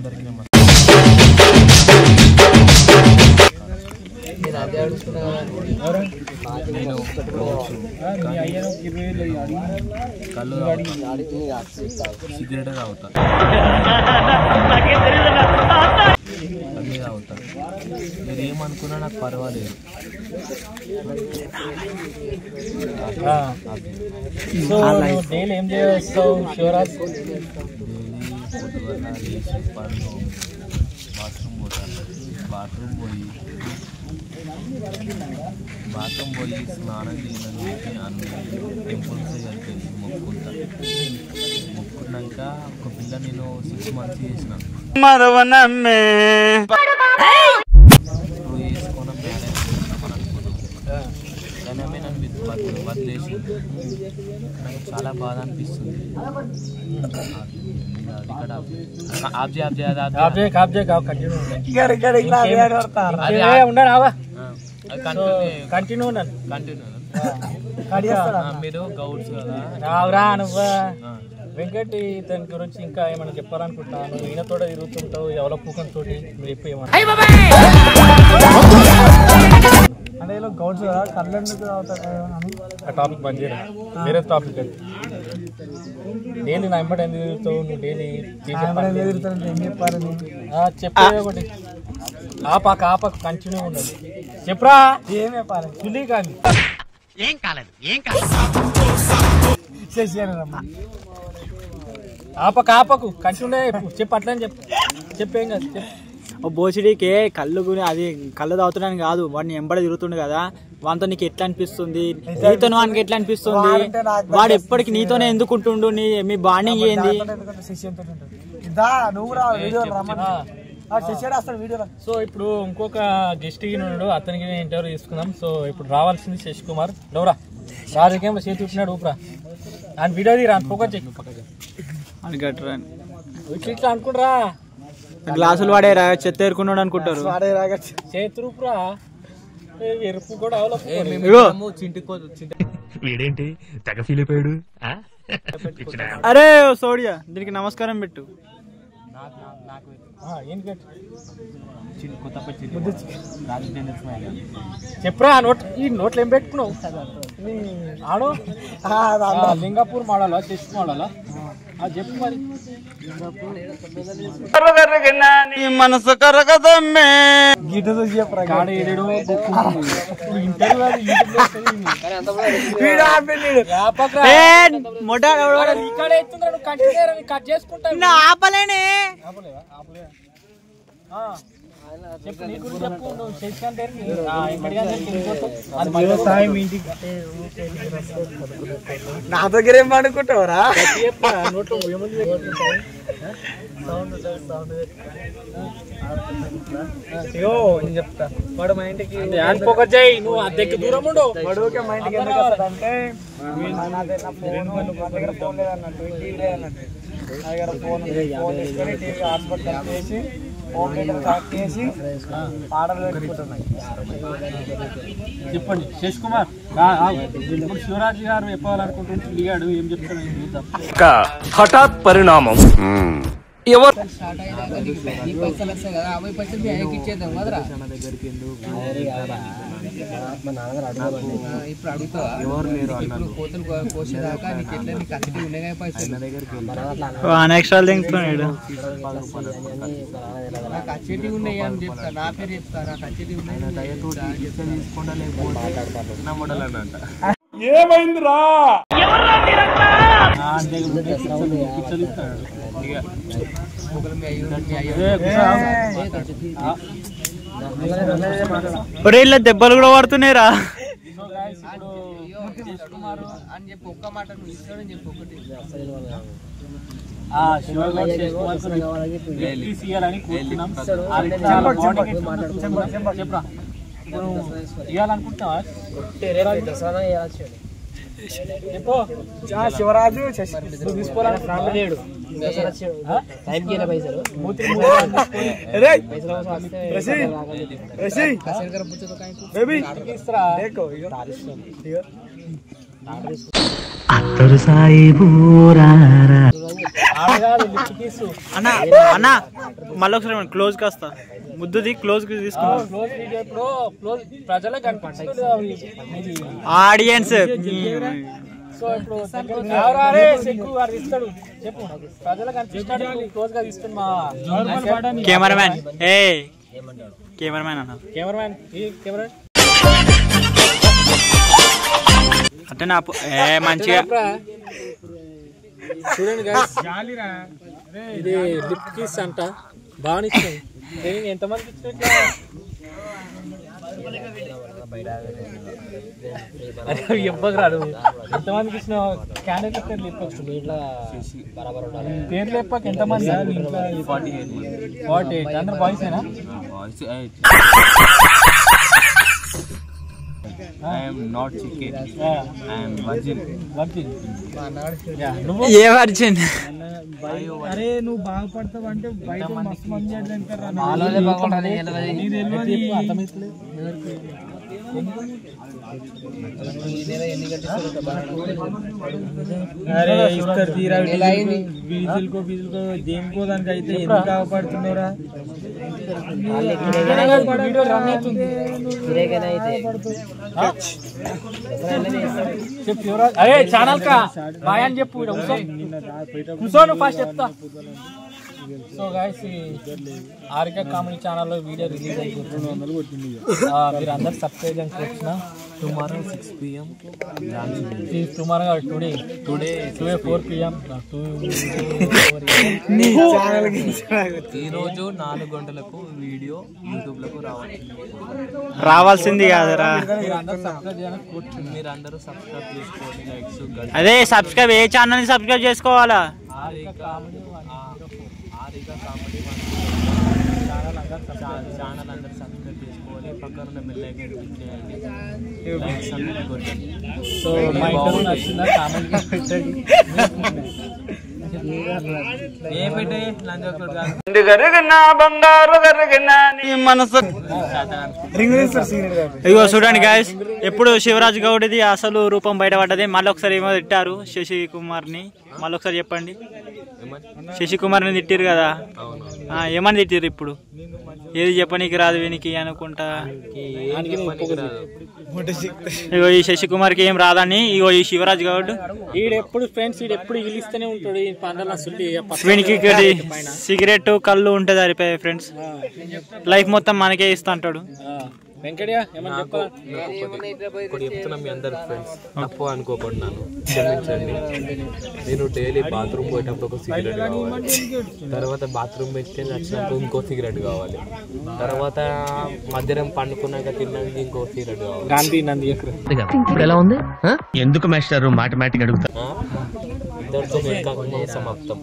అందరికీ నమస్కారం. నేను కళ్ళు సిగరెట్ తాగుతా, అన్నీ తాగుతా. మీరు ఏమనుకున్నా నాకు పర్వాలేదు. డైలీ ఏం చేస్తావు శివరాజ్? పొద్దుగల లేచి పనులు బాత్రూమ్ పోతాను. బాత్రూమ్ పోయి స్నానం చేయడానికి అన్ని టెంపుల్స్ కలిపి మొక్కున్నాక ఒక పిల్ల నేను 6 months చేసిన వేసుకున్న మ్యారేజ్ చేసుకున్నామని అనుకున్నాం. కానీ ఆమె నన్ను వదిలేసి నాకు చాలా బాధ అనిపిస్తుంది. మీరు గౌడ్స్ కదా నువ్వు వెంకట్ దాని గురించి ఇంకా ఏమైనా చెప్పాలనుకుంటున్నాను. ఈయనతో తిరుగుతుంటావు ఎవరో పూకంతో మీరు చెప్పి ఏమన్నా అంటే గౌడ్స్ కదా కళ్ళు ఆ టాపిక్ బంద్ చేయరా, వేరే టాపిక్ అది. డైలీ నా ఎంబడి ఎందుకు తిరుగుతావు నువ్వు? డైలీ చెప్పే ఒకటి ఆపక కంటిన్యూ ఉండదు. చెప్పరా ఏం చెప్పాలి? పులి కానీ ఏం కాలేదు ఆపకు కంటిన్యూ చెప్పు. అట్లని చెప్పేం కాదు. బోసిడికి కళ్ళు అది కళ్ళు తాగుతున్నాను కాదు, వాడిని ఎంబడి తిరుగుతుండు కదా, వాడితో నీకు ఎట్లా అనిపిస్తుంది? నీతో వానికి ఎట్లా అనిపిస్తుంది? వాడు ఎప్పటికి నీతోనే ఎందుకుంటుండు? మీ బాండింగ్ ఏంది? సో ఇప్పుడు ఇంకొక గెస్ట్ ఉన్నాడు, అతనికి ఇంటర్వ్యూ తీసుకుందాం. సో ఇప్పుడు రావాల్సింది శశి కుమార్. డోరా రాజకీయంలో చేతి చూపినాడు ఊపురా అని వీడియో తీరా ఫోకస్ చెక్ ఇట్లా అనుకుంటారా? గ్లాసులు వాడేరా చెత్త ఏరుకున్నాడు అనుకుంటారు. చేతురుపురా ఎరుపు కూడా వీడేంటి తెగ ఫీల్ అయిపోయాడు. అరే సోడియా దీనికి నమస్కారం పెట్టు. చెప్పరా ఈ నోట్లు ఏం పెట్టుకున్నావు? ఆడు లింగాపూర్ మోడలా చెస్ట్ మోడలా చెప్పు మరి. మనసు కరగదమ్మే ఆపలేనే. నా దగ్గర ఏం అనుకుంటావరా? చెప్తా వాడు మా ఇంటికి అనుకోకజాయి. నువ్వు అద్దెకి దూరం ఉండు. వాడుకే మా ఇంటికి ఎందుకు వస్తాడంటే ఫోన్ లేదన్నట్టు, టీవీ లేదన్నట్టు. నా దగ్గర ఫోన్ తీసుకొని టీవీ హాస్పిటల్ చేసి పాటలు పెట్టుకుంటున్నాయి. చెప్పండి శశి కుమార్. ఇప్పుడు శివరాజ్ గారు చెప్పాలనుకుంటుంటే దిగాడు, ఏం చెప్తాడు చూద్దాం. హఠాత్ పరిణామం. ఎవరు ఎక్స్ట్రా తింటున్నాడు. కచ్చేటి ఉన్నాయి అని చెప్తా, నా పేరు చెప్తా. కచ్చేటి ఉన్నాయి ఏమైందిరా? ఇలా దెబ్బలు కూడా పడుతున్నాయిరా. అని చెప్పి ఒక్క మాట నువ్వు ఇస్తాడని చెప్పి ఒకటి చెప్పరా ఇవ్వాలనుకుంటున్నావా? శివరాజు తీసుకోవాలనుకుంటున్నాడు. అత్తరు సాయి అన్న అన్న మళ్ళీ ఒకసారి క్లోజ్ కాస్తా ముద్దుది క్లోజ్ తీసుకున్నాం ప్రజలకు కనిపించలేదు ఆడియన్స్ సో ఇప్పుడు ఇస్తాడు చెప్పు ప్రజలకు కనిపిస్తాడు క్లోజ్ గా తీసుకుని మా కెమెరామ్యాన్ కెమెరామ్యాన్ అన్న కెమెరామ్యాన్ ఈ కెమెరా అంటే నా మంచిగా చూడండి guys. ఇది లిప్ కిస్ అంట బాగా ఇచ్చింది ఎంతమందికి ఇచ్చినట్టు ఇవ్వకు రాదు ఎంతమందికి ఇచ్చిన క్యాండిడేట్ పేర్లు చెప్పచ్చు పేర్లు చెప్పక ఎంతమంది 48 అందరు బాయ్స్ ఏనా I am not chicken. I am virgin. A virgin అరే నువ్వు బాగుపడతావు అంటే బయట మస్తు మంది దేనికో దానికి అయితే ఎందుకు కాపాడుతున్నారా అరే ఛానల్ కా బాయ్ అని చెప్పు కూర్చోను ఫస్ట్ చెప్తా సో గైస్ ఆరిక కామెడీ ఛానల్లో వీడియో రిలీజ్ అయిపోతుంది మీరు అందరు సబ్స్క్రైబ్ అనుకోవచ్చిన Tomorrow 6 p.m. Tomorrow today 4 p.m. ఈ రోజు 4 గంటలకు వీడియో యూట్యూబ్ లకు రావాల్సింది కాదురా మీరు అందరూ సబ్స్క్రైబ్ చేసుకోండి లైక్స్ అదే సబ్స్క్రైబ్ ఏ ఛానల్ ని సబ్స్క్రైబ్ చేసుకోవాలా ఆరిక కామెడీ ఛానల్ అందరూ సబ్స్క్రైబ్ చేసుకోవాలి పక్కన ఉన్న బెల్ ఐకాన్ క్లిక్ చేయండి లైక్స్ అన్ని కొట్టండి సో మా ఇంటర్వ్యూ నచ్చిందా కామెంట్ పెట్టండి ఏ పెట్టే లంచ్ ఒకటి కాదు ఇగో చూడండి గాయస్ ఎప్పుడు శివరాజ్ గౌడ్ది అసలు రూపం బయటపడ్డది మళ్ళీ ఒకసారి ఏమో తిట్టారు శశి కుమార్ ని మళ్ళీ ఒకసారి చెప్పండి శశి కుమార్ ని తిట్టారు కదా ఏమని తిట్టారు ఇప్పుడు ఏది చెప్పనీకి రాదు వీనికి అనుకుంటా ఇగో ఈ శశి కుమార్ కి ఏం రాదని ఇగో ఈ శివరాజ్ గౌడ్ ఈడెప్పుడు ఫ్రెండ్స్ ఈడెప్పుడు ఇలిస్తూనే ఉంటాడు ఈ పండుగ వీనికి సిగరెట్ కళ్ళు ఉంటది అరిపోయాయి ఫ్రెండ్స్ లైఫ్ మొత్తం మనకే ఇస్తా అంటాడు వెంకటయ్య ఒకటి చెప్తున్నా మీ అందరు ఫ్రెండ్స్ తప్పు అనుకోకుండాను క్షమించండి నేను డైలీ బాత్రూమ్ పోయేటప్పుడు ఒక సిగరెట్ కావాలి తర్వాత బాత్రూమ్ పెట్టి వచ్చినప్పుడు ఇంకో సిగరెట్ కావాలి తర్వాత మధ్యాహ్నం పండుకున్నాక తిన్నాక ఇంకో సిగరెట్ కావాలి గాంధీ నంది ఇప్పుడు ఎలా ఉంది ఎందుకు మాస్టర్ మాటమాటిక్ అడుగుతా ఇద్దరితో సమాప్తం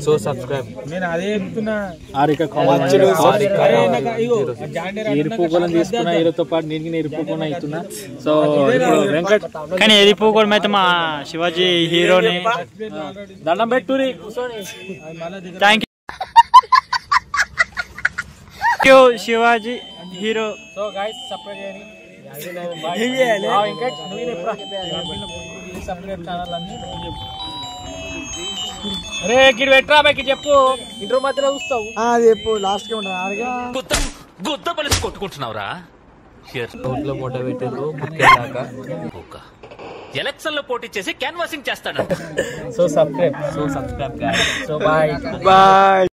సో సబ్స్క్రైబ్ నేను అదే చెప్తున్నా ఎరుపుకోవడం తీసుకున్నా ఈరోతో పాటు నేను ఎరుపుకోవడం అవుతున్నా సో వెంకట్ కానీ ఎరిపోకూడదు అయితే మా శివాజీ హీరోని దండం పెట్టురి thank you Shivaji hero so guys subscribe చేయండి వెంకట్ నువ్వు సబ్స్క్రైబ్ ఛానల్ అని అరే గిడి పెట్టరా బాకి చెప్పు ఇంటర్ మధ్యలో చూస్తావు చెప్పు లాస్ట్ కి గుద్ద పలిసి కొట్టుకుంటున్నావురా నోట్లో మూట పెట్టారు బుక్కేదాకా ఎలక్షన్ లో పోటీ చేసి క్యాన్వాసింగ్ చేస్తాడు so subscribe so subscribe so bye bye